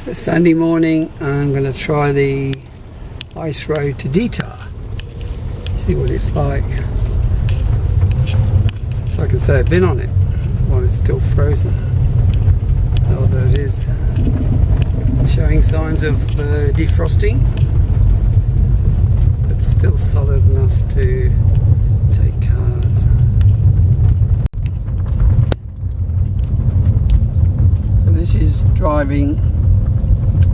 It's Sunday morning. I'm going to try the Ice Road to Detour. See what it's like. So I can say I've been on it while it's still frozen. Although it is showing signs of defrosting, but still solid enough to take cars. So this is driving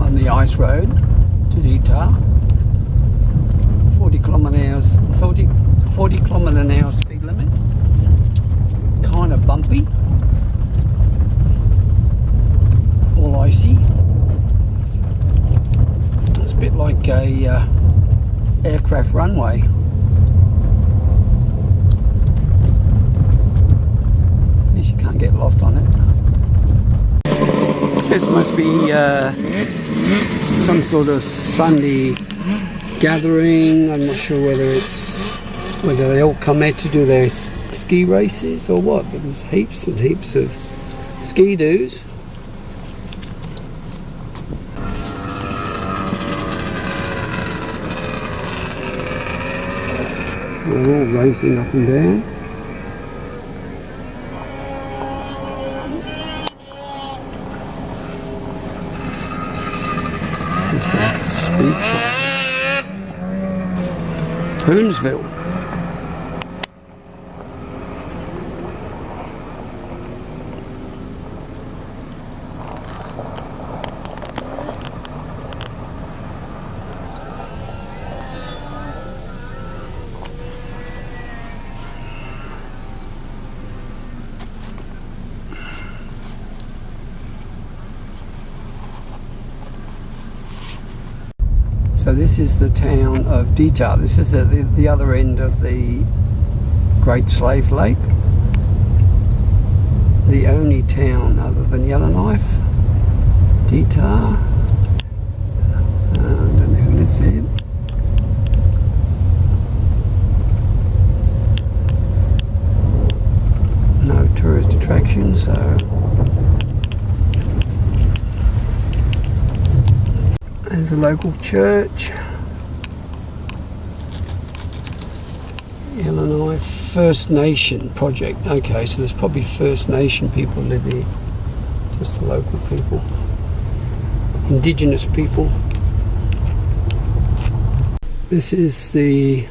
on the ice road to Detour. 40 kilometre an hour speed limit. It's kind of bumpy, all icy. It's a bit like a aircraft runway. At least you can't get lost on it. This must be some sort of Sunday gathering. I'm not sure whether they all come here to do their ski races or what, but there's heaps and heaps of ski-doos. They're all racing up and down. This is like a speed shop. Hoonsville. So this is the town of Detour. This is the other end of the Great Slave Lake. The only town other than Yellowknife. Detour. I don't know who lives there. No tourist attractions, so there's a local church. Yellowknife First Nation project. Okay, so there's probably First Nation people live here. Just the local people. Indigenous people. This is the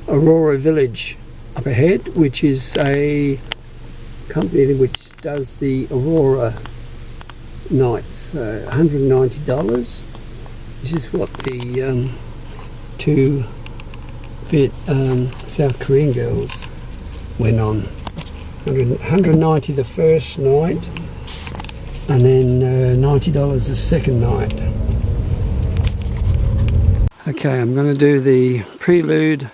Aurora Village up ahead, which is a company which does the Aurora nights. $190. This is what the two South Korean girls went on. 190 the first night, and then $90 the second night. Okay, I'm going to do the Prelude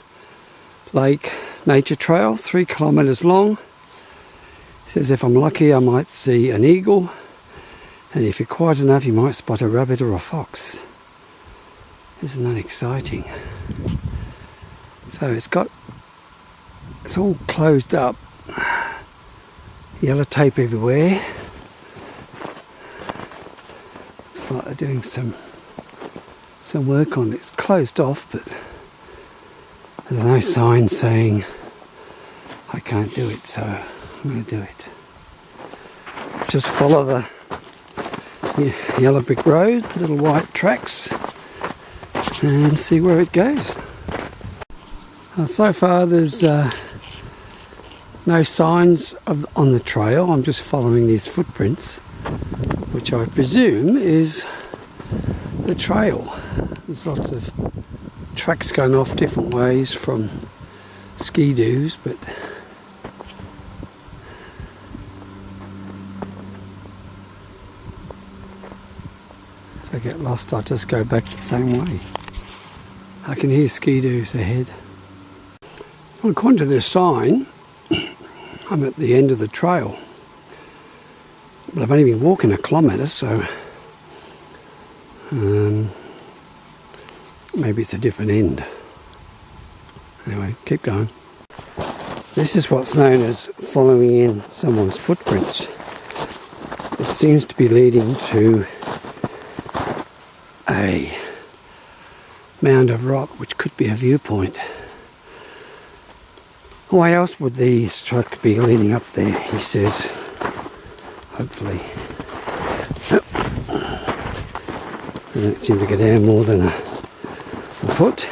Lake Nature Trail, 3 kilometres long. It says if I'm lucky I might see an eagle, and if you're quiet enough you might spot a rabbit or a fox. Isn't that exciting? So it's all closed up. Yellow tape everywhere. Looks like they're doing some work on it. It's closed off, but there's no sign saying I can't do it, so I'm going to do it. Let's just follow the yellow brick road, little white tracks, and see where it goes. So far there's no signs on the trail. I'm just following these footprints, which I presume is the trail. There's lots of tracks going off different ways from ski-doos, but if I get lost I'll just go back the same way. I can hear ski-doos ahead. Well, according to this sign, I'm at the end of the trail, but I've only been walking 1 kilometre, so maybe it's a different end. Anyway, keep going. This is what's known as following in someone's footprints. It seems to be leading to a mound of rock which could be a viewpoint. Why else would the truck be leading up there, he says. Hopefully. I don't seem to go down more than a foot.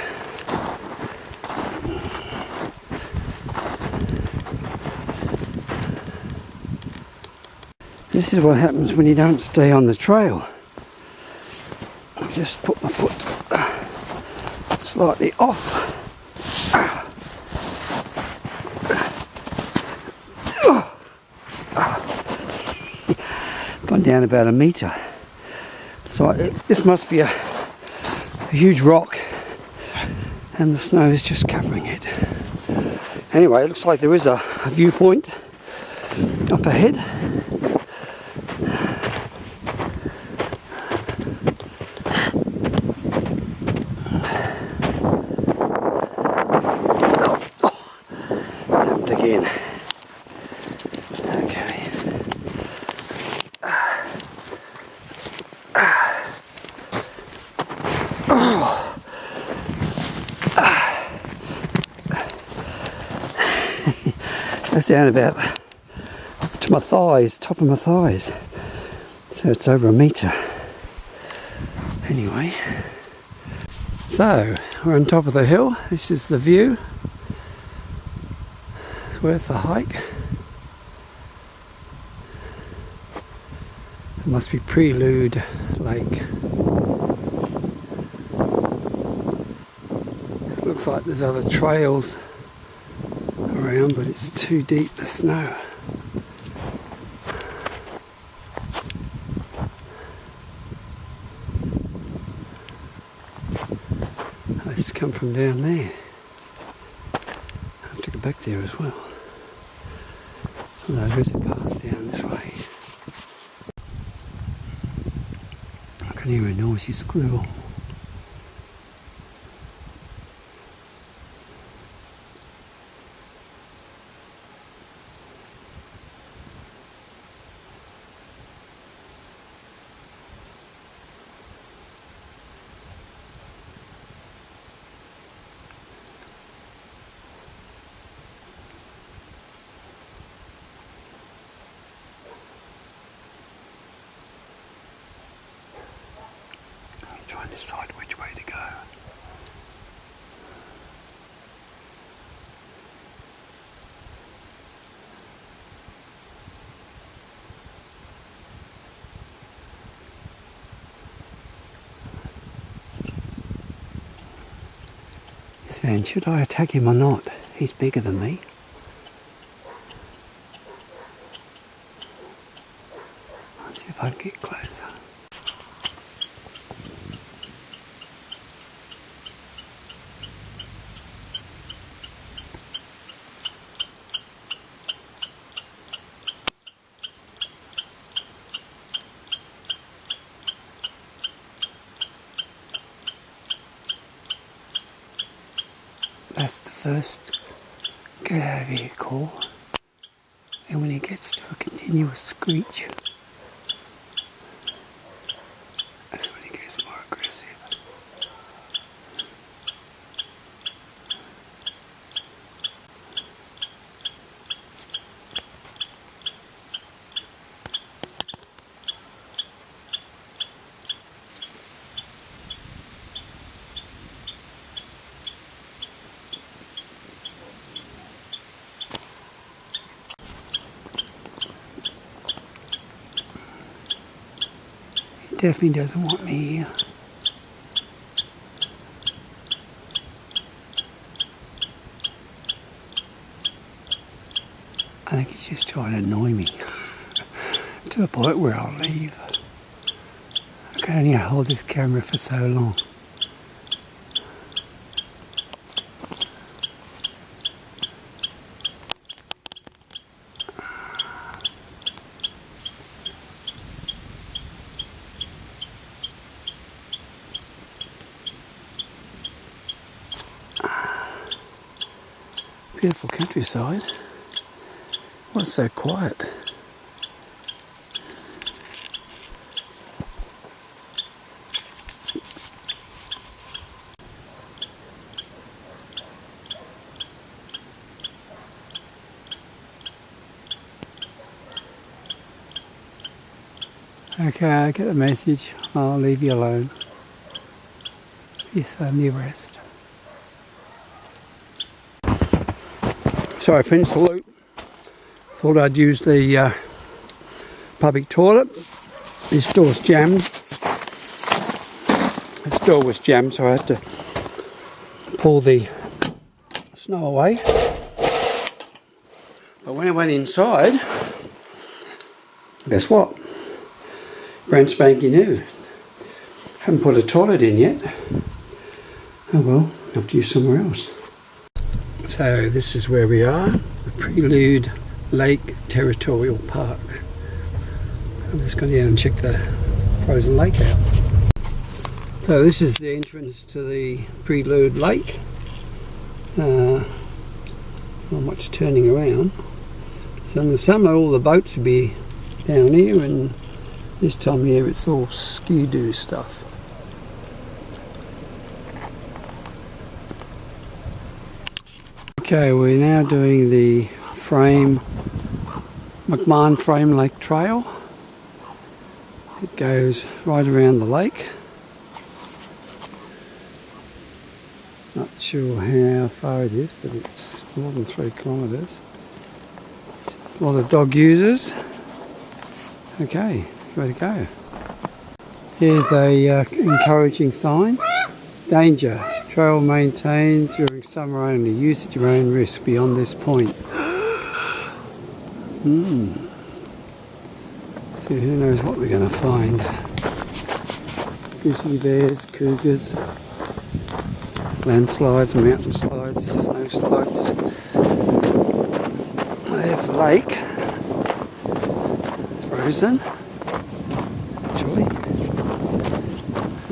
This is what happens when you don't stay on the trail. I just put my foot slightly off. It's gone down about a metre. So this must be a huge rock, and the snow is just covering it. Anyway, it looks like there is a viewpoint up ahead. Again. Okay. That's down about to my thighs, top of my thighs. So it's over a metre. Anyway. So we're on top of the hill. This is the view. Worth the hike. It must be Prelude Lake. It looks like there's other trails around, but it's too deep, the snow. Let's come from down there. I have to go back there as well. There is a path down this way. I can hear a noisy squirrel. Trying to decide which way to go. He's saying, should I attack him or not? He's bigger than me. Let's see if I can get closer. That's the first get out of here call, and when it gets to a continuous screech, that's when it gets more aggressive. Definitely doesn't want me here. I think he's just trying to annoy me to the point where I'll leave. I can only hold this camera for so long. Beautiful countryside. What's so quiet? Okay, I get the message. I'll leave you alone. Yes, only rest. So I finished the loop. Thought I'd use the public toilet. This door's jammed. This door was jammed, so I had to pull the snow away. But when I went inside, guess what? Brand spanking new. Haven't put a toilet in yet. Oh well, I have to use somewhere else. So this is where we are, the Prelude Lake Territorial Park. I'm just going down and check the frozen lake out. So this is the entrance to the Prelude Lake. Not much turning around. So in the summer all the boats would be down here, and this time of year it's all ski-doo stuff. Okay, we're now doing the McMahon Frame Lake Trail. It goes right around the lake. Not sure how far it is, but it's more than 3 kilometres. A lot of dog users. Okay, where to go? Here's a encouraging sign. Danger. Trail maintained during summer only. Use at your own risk beyond this point. So who knows what we're going to find. Grizzly bears, cougars, landslides, mountain slides, snow slides. There's the lake. Frozen. Actually.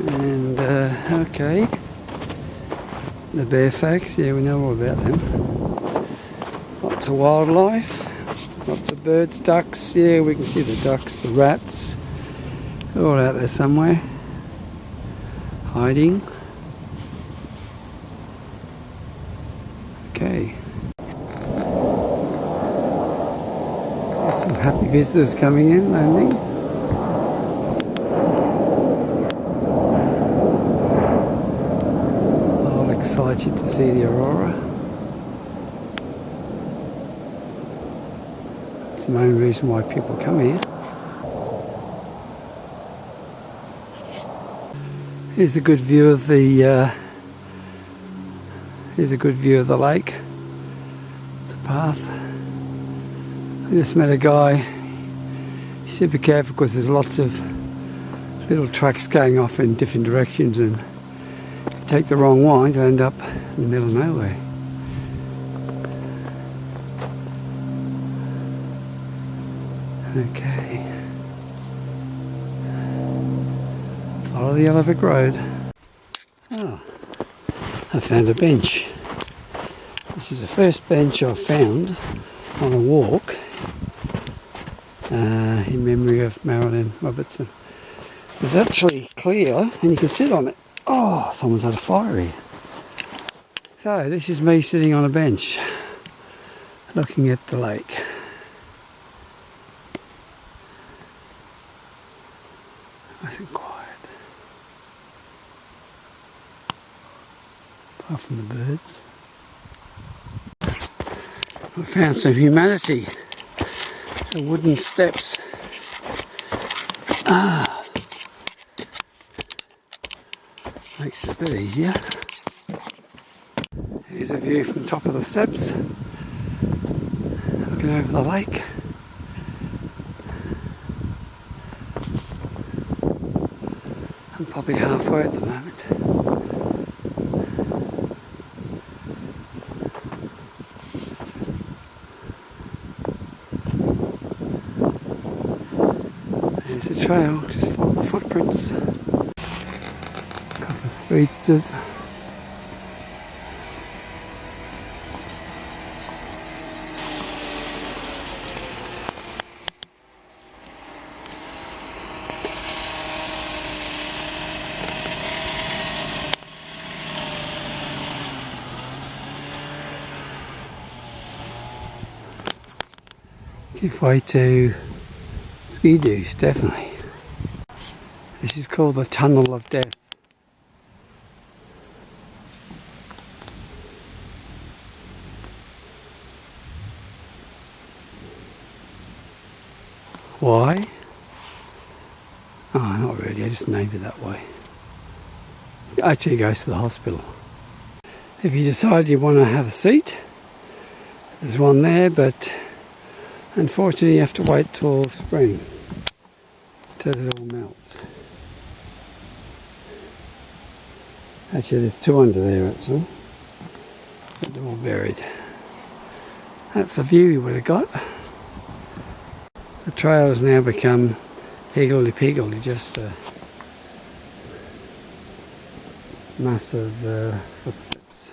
And okay. The bear facts, yeah, we know all about them. Lots of wildlife, lots of birds, ducks, yeah, we can see the ducks, the rats, they're all out there somewhere, hiding. Okay. Some happy visitors coming in, landing. Excited to see the aurora. That's the main reason why people come here. Here's a good view of the lake. It's a path. I just met a guy. He said be careful because there's lots of little tracks going off in different directions, and take the wrong one to end up in the middle of nowhere. Okay. Follow the yellow brick road. Oh, I found a bench. This is the first bench I've found on a walk in memory of Marilyn Robertson. It's actually clear and you can sit on it. Oh, someone's had a fire here. So this is me sitting on a bench looking at the lake. Nice and quiet. Apart from the birds. I found some humanity. Some wooden steps. Makes it a bit easier. Here's a view from the top of the steps, looking over the lake. I'm probably halfway at the moment. There's a trail, just follow the footprints. Couple of speedsters. Give way to ski-doos, definitely. This is called the Tunnel of Death. Why? Oh, not really, I just named it that way. It actually goes to the hospital. If you decide you want to have a seat, there's one there, but unfortunately you have to wait till spring, till it all melts. Actually, there's two under there actually, but they're all buried. That's the view you would have got. The trail has now become higgledy-piggledy, just a mass of footsteps.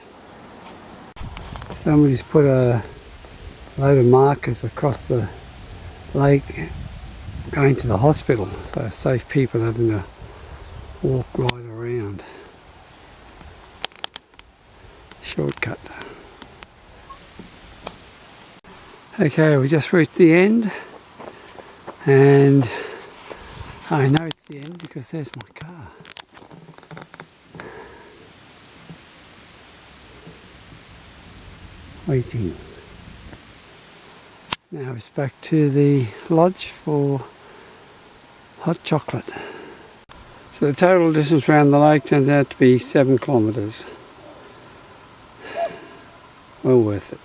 Somebody's put a load of markers across the lake going to the hospital, so save people having to walk right around. Shortcut. Okay, we just reached the end, and I know it's the end because there's my car. Waiting. Now it's back to the lodge for hot chocolate. So the total distance around the lake turns out to be 7 kilometres. Well worth it.